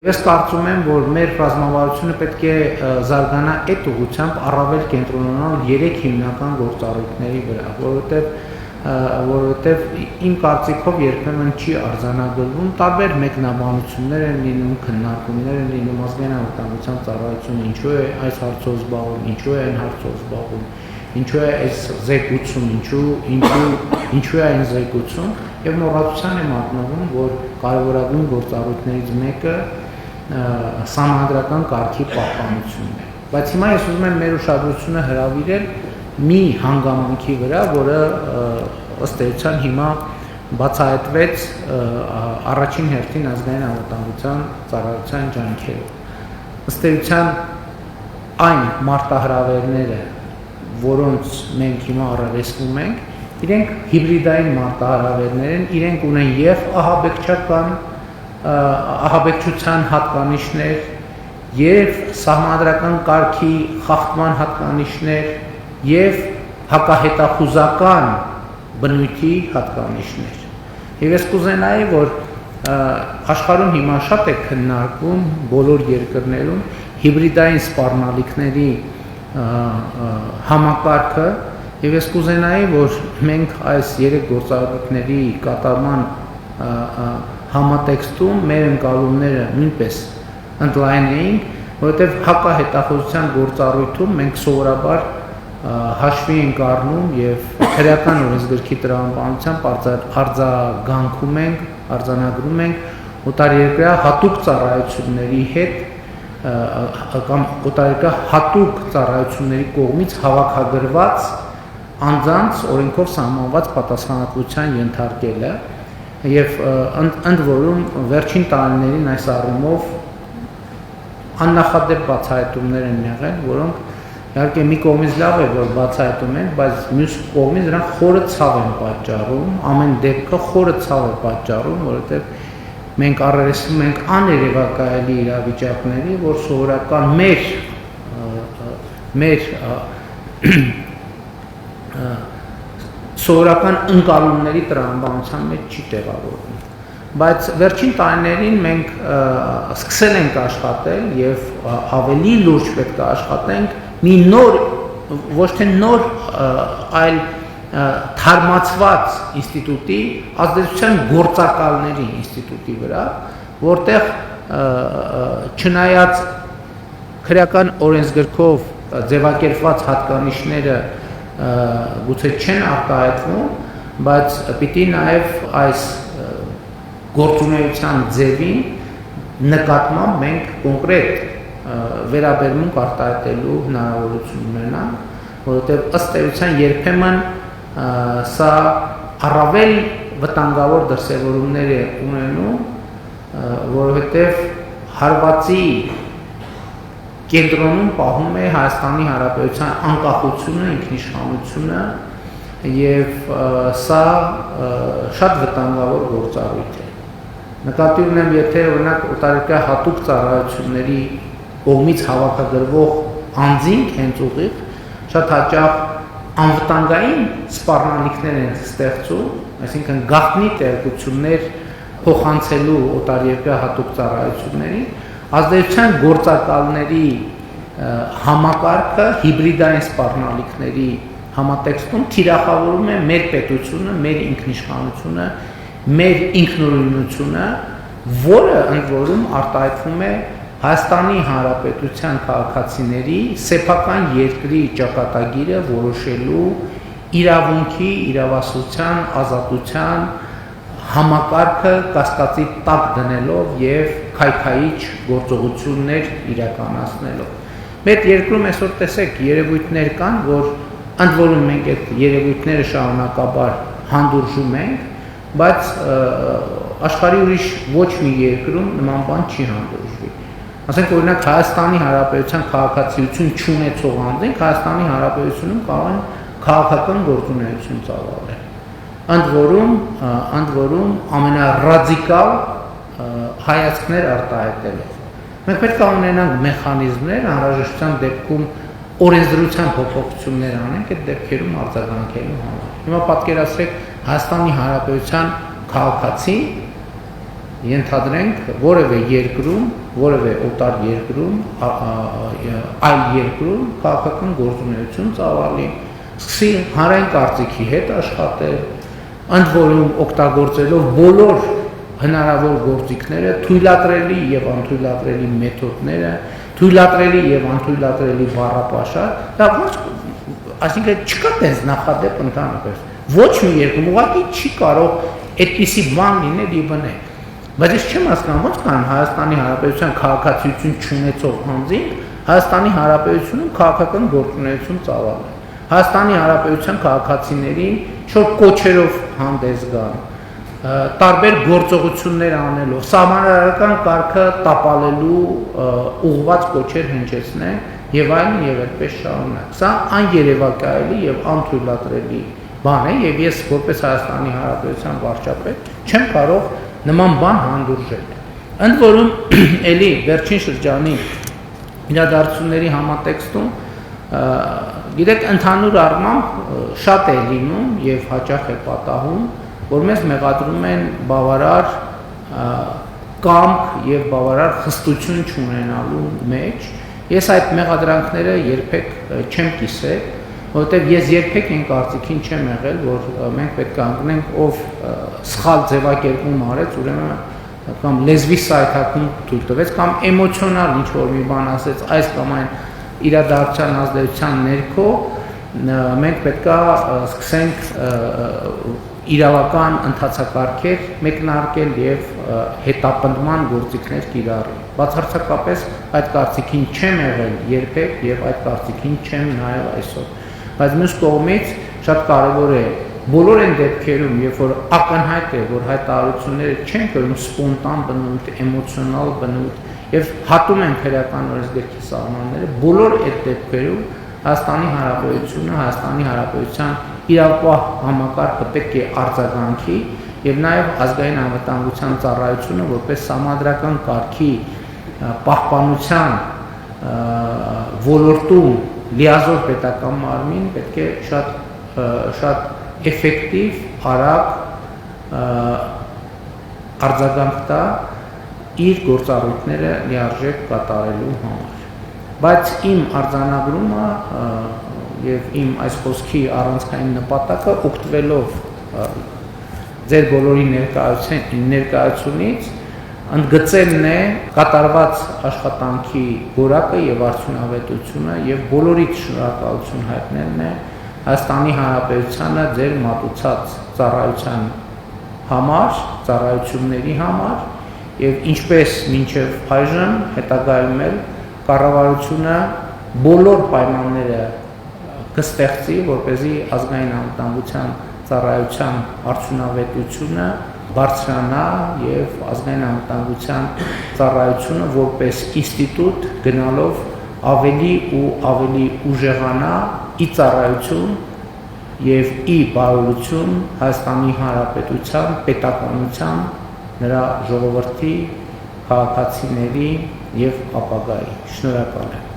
Ես կարծում եմ, որ մեր ռազմավարությունը պետք է զարգանա այդ ուղղությամբ առավել կենտրոնանալ 3 հիմնական գործառույթների վրա, որովհետև իմ կարծիքով երբեմն չի արձանագրվում, տարբեր մեկնաբանություններ են լինում, քննարկումներ են լինում, ազգային անվտանգության ծառայությունը ինչու է այս հարցով զբաղվում, ինչու է այն հարցով զբաղվում, ինչու է այս զեկուցում, ինչու է այն զեկուցում, եւ մոռացության է մատնվում, որ կարևորագույն գործառույթներից մեկը սահմանադրական կարգի պահպանությունն է, բայց հիմա ես ուզում եմ մեր ուշադրությունը հրավիրել մի հանգամանքի վրա, որը ըստ էության հիմա բացահայտվեց առաջին հերթին ազգային անվտանգության ծառայության ջանքերով։ Ըստ էության այն մարտահրավերները, որոնց մենք հիմա առերեսվում ենք, իրենք հիբրիդային մարտահրավերներ են, իրենք ունեն եւ ահաբեկչության հատկանիշներ, եւ սահմանադրական կարգի խախտման հատկանիշներ, եւ հակահետախուզական բնույթի հատկանիշներ։ Եվ ես կուզենայի, որ աշխարհում հիմա շատ է քննարկվում բոլոր երկրներում հիբրիդային սպառնալիքների համակարգը, եւ ես կուզենայի, որ մենք այս 3 գործառույթների կատարման համատեքստում մեր ընկալումները նույնպես ընդլայնեինք, որովհետև հակահետախուզության գործառույթում մենք սովորաբար հաշվի ենք առնում եւ քրեական օրենսգրքի տրամաբանությամբ արձանագրում ենք օտարերկրյա հատուկ ծառայությունների հետ կամ օտարերկրյա հատուկ ծառայությունների կողմից հավաքագրված անձանց օրենքով սահմանված պատասխանատվության ենթարկելը եւ ընդ որում վերջին տարիներին այս առումով աննախադեպ բացահայտումներ են եղել, որոնք իհարկե մի կողմից լավ է, որ բացահայտում են, բայց մյուս կողմից նրանք խորը ցավ են պատճառում, ամեն դեպքը խորը ցավ է պատճառում, որովհետեւ մենք առերեսվում ենք աներևակայելի իրավիճակների, որ սովորական մեր սովորական ընկալումների տրամաբանության մեջ չի տեղավորվում։ Բայց վերջին տարիներին մենք սկսել ենք աշխատել եւ ավելի լուրջ պետք է աշխատենք մի նոր, ոչ թե նոր, այլ թարմացված ինստիտուտի, ազդեցության գործակալների ինստիտուտի վրա, որտեղ չնայած քրեական օրենսգրքով ձևակերպված հատկանիշները գուցե չեն արտահայտվում, բայց պիտի նաև այս գործունեության ձևին նկատմամբ մենք կոնկրետ վերաբերմունք արտահայտելու հնարավորություն ունենանք, որովհետև ըստ էության երբեմն սա առավել վտանգավոր դրսևորումներ է ունենում, որովհետև հարվածի կենտրոնում պահում է Հայաստանի Հանրապետության անկախությունը, ինքնիշխանությունը եւ սա շատ վտանգավոր գործառույթ է։ Նկատի ունեմ, եթե օրինակ օտարերկրյա հատուկ ծառայությունների կողմից հավաքագրվող անձինք հենց ուղիղ շատ հաճախ անվտանգային սպառնալիքներ են ստեղծում, այսինքն գաղտնի տեղեկություններ փոխանցելու օտարերկրյա հատուկ ծառայությունների ազդեցության գործակալների համակարգը հիբրիդային սպառնալիքների համատեքստում թիրախավորում է մեր պետությունը, մեր ինքնիշխանությունը, մեր ինքնուրույնությունը, որը ընդ որում արտահայտվում է Հայաստանի Հանրապետության քաղաքացիների սեփական երկրի ճակատագիրը որոշելու իրավունքի, իրավասության, ազատության համակարգը կասկածի տակ դնելով եւ քայքայիչ գործողություններ իրականացնելով։ Մեր երկրում այսօր տեսեք երևույթներ կան, որ ընդ որում մենք այդ երևույթները շարունակաբար հանդուրժում ենք, բայց աշխարհի ուրիշ ոչ մի երկրում նման բան չի հանդուրժվի։ Ասենք օրինակ Հայաստանի Հանրապետության քաղաքացիություն չունեցող անձինք Հայաստանի Հանրապետությունում կարող են քաղաքական գործունեություն ծավալել։ Ընդ որում ամենառադիկալ հայացքներ արտահայտելով։ Մենք պետք է ունենանք մեխանիզմներ, անհրաժեշտության դեպքում օրենսդրության փոփոխություններ անենք այդ դեպքերում արձագանքելու համար։ Հիմա պատկերացրեք Հայաստանի Հանրապետության քաղաքացին ենթադրենք որևէ երկրում, որևէ օտար երկրում, այլ երկրում քաղաքական գործունեություն ծավալի, սկսի հանրային կարծիքի հետ աշխատել, ընդ որում օգտագործելով բոլոր հնարավոր գործիքները, թույլատրելի եւ անթույլատրելի մեթոդները, թույլատրելի եւ անթույլատրելի բառապաշար, դա ոչ, այսինքն չկա տես նախադեպ ընդհանրապես։ Ոչ մի երկրում ուղղակի չի կարող այդպիսի բան լինել եւ բնել։ Բայց ես չեմ հասկանում ո՞նց կան Հայաստանի Հանրապետության քաղաքացիություն չունեցող անձին Հայաստանի Հանրապետությունում քաղաքական գործունեություն ծավալել։ Հայաստանի Հանրապետության քաղաքացիներին շուտ կոչերով հանդես գան, տարբեր գործողություններ անելով, սահմանադրական կարգը տապալելու ուղղված կոչեր հնչեցնեն եւ այլն եւ այդպես շարունակ։ Սա աներևակայելի եւ անթույլատրելի բան է եւ ես որպես Հայաստանի Հանրապետության վարչապետ չեմ կարող նման բան հանդուրժել։ Ընդ որում էլի վերջին շրջանի իրադարձությունների համատեքստում գիտեք ընդհանուր առմամբ շատ է լինում եւ հաճախ է պատահում, որ մեզ մեղադրում են բավարար կամք եւ բավարար խստություն չունենալու մեջ։ Ես այդ մեղադրանքները երբեք չեմ կիսել, որովհետեւ ես երբեք այն կարծիքին չեմ եղել, որ մենք պետք է անգնենք ով սխալ ձևակերպում արեց, ուրեմն կամ լեզվի սայթակում թույլ տվեց, կամ էմոցիոնալ ինչ որ մի բան ասեց, այս կամ այն իրադարձության ազդեցության ներքո մենք պետք է սկսենք իրավական ընթացակարգեր մեկնարկել եւ հետապնդման գործիքներ կիրառել։ Բացարձակապես այդ կարծիքին չեմ եղել երբեք եւ այդ կարծիքին չեմ նաեւ այսօր։ Բայց մյուս կողմից շատ կարեւոր է բոլոր այն դեպքերում, երբ որ ակնհայտ է, որ հայտարարությունները չեն կրում սպոնտան բնույթ, էմոցիոնալ բնույթ եւ հատում են քրեական օրենսգրքի սահմանները, բոլոր այդ դեպքերում Հայաստանի Հանրապետությունը, Հայաստանի Հանրապետության իրավապահ համակարգը պետք է արձագանքի եւ նաեւ ազգային անվտանգության ծառայությունը որպես համադրական կարգի պահպանության ոլորտում լիազոր պետական մարմին պետք է շատ էֆեկտիվ, արագ արձագանք տա իր գործառույթները լիարժեք կատարելու համար։ Բայց իմ արձանագրումը եւ իմ այս խոսքի առանցքային նպատակը օգտվելով ձեր բոլորի ներկայությունից ընդգծելն է կատարված աշխատանքի որակը եւ արդյունավետությունը եւ բոլորիդ շնորհակալություն հայտնելն է Հայաստանի Հանրապետությանը ձեր մատուցած ծառայության համար, ծառայությունների համար եւ ինչպես մինչեւ այժմ հետագայում էլ կառավարությունը բոլոր պայմանները կստեղծի, որպեսզի ազգային անվտանգության ծառայության արդյունավետությունը բարձրանա եւ ազգային անվտանգության ծառայությունը որպես ինստիտուտ գնալով ավելի ու ավելի ուժեղանա ի ծառայություն եւ ի բարօրություն Հայաստանի Հանրապետության պետականության նրա ժողովրդի քաղաքացիների եւ ապագայի։ Շնորհակալ եմ։